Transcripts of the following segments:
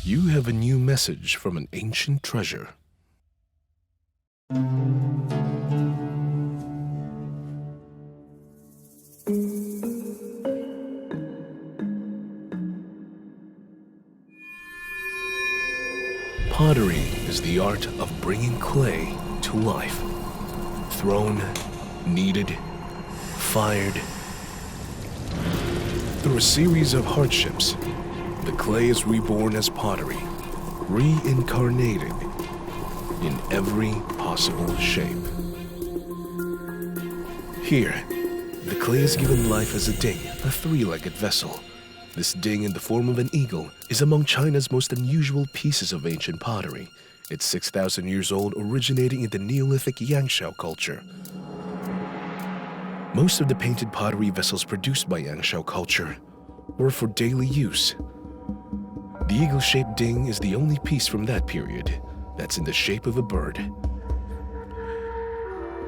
You have a new message from an ancient treasure. Pottery is the art of bringing clay to life. Thrown, kneaded, fired. Through a series of hardships, the clay is reborn as pottery, reincarnated in every possible shape. Here, the clay is given life as a ding, a three-legged vessel. This ding in the form of an eagle is among China's most unusual pieces of ancient pottery. It's 6,000 years old, originating in the Neolithic Yangshao culture. Most of the painted pottery vessels produced by Yangshao culture were for daily use. The eagle-shaped ding is the only piece from that period that's in the shape of a bird.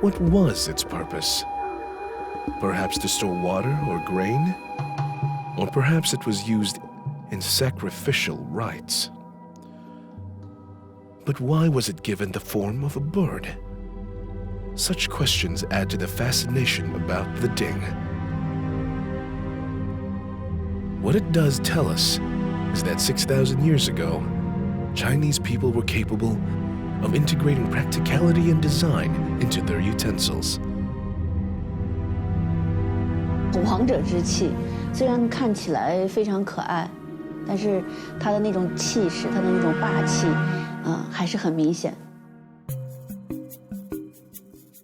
What was its purpose? Perhaps to store water or grain? Or perhaps it was used in sacrificial rites. But why was it given the form of a bird? Such questions add to the fascination about the ding. What it does tell us is that 6,000 years ago, Chinese people were capable of integrating practicality and design into their utensils. 王者之气，虽然看起来非常可爱，但是它的那种气势，它的那种霸气，还是很明显。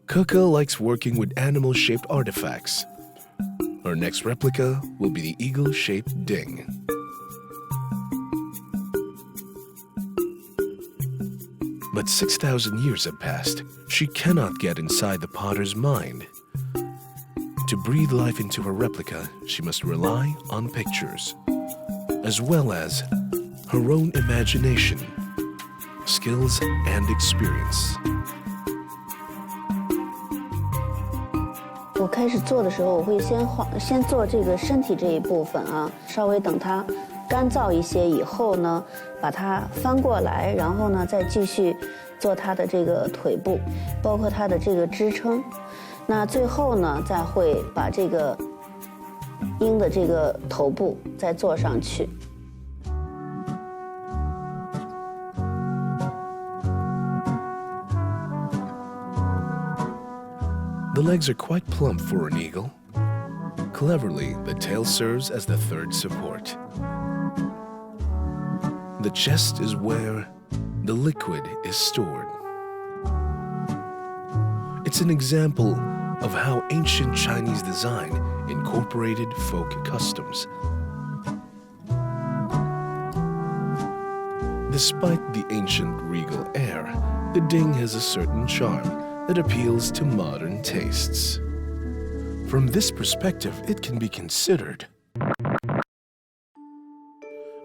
Keke likes working with animal-shaped artifacts. Her next replica will be the eagle-shaped ding. But 6,000 years have passed. She cannot get inside the potter's mind. To breathe life into her replica, she must rely on pictures, as well as her own imagination, skills, and experience. 我开始做的时候，我会先做这个身体这一部分啊，稍微等它干燥一些以后呢，把它翻过来，然后呢再继续做它的这个腿部，包括它的这个支撑。那最后呢，再会把这个鹰的这个头部再做上去。The legs are quite plump for an eagle. Cleverly, the tail serves as the third support. The chest is where the liquid is stored. It's an example of how ancient Chinese design incorporated folk customs. Despite the ancient regal air, the ding has a certain charm that appeals to modern tastes. From this perspective, it can be considered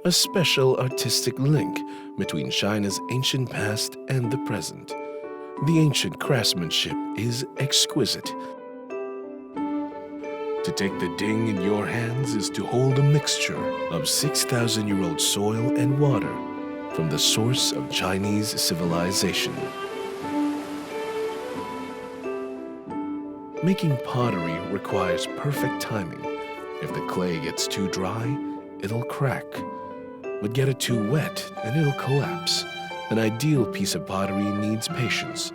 a special artistic link between China's ancient past and the present. The ancient craftsmanship is exquisite. To take the ding in your hands is to hold a mixture of 6,000-year-old soil and water from the source of Chinese civilization. Making pottery requires perfect timing. If the clay gets too dry, it'll crack. But get it too wet and it'll collapse. An ideal piece of pottery needs patience.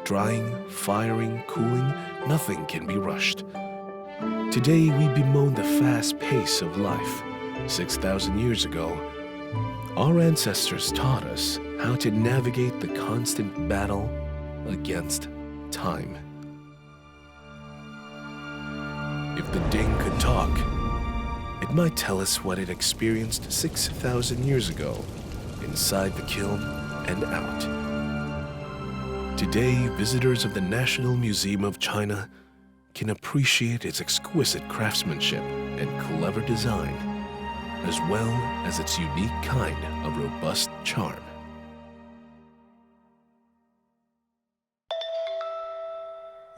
Drying, firing, cooling, nothing can be rushed. Today we bemoan the fast pace of life. 6,000 years ago, our ancestors taught us how to navigate the constant battle against time. If the ding could talk, it might tell us what it experienced 6,000 years ago, inside the kiln and out. Today, visitors of the National Museum of China can appreciate its exquisite craftsmanship and clever design, as well as its unique kind of robust charm.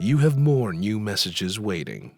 You have more new messages waiting.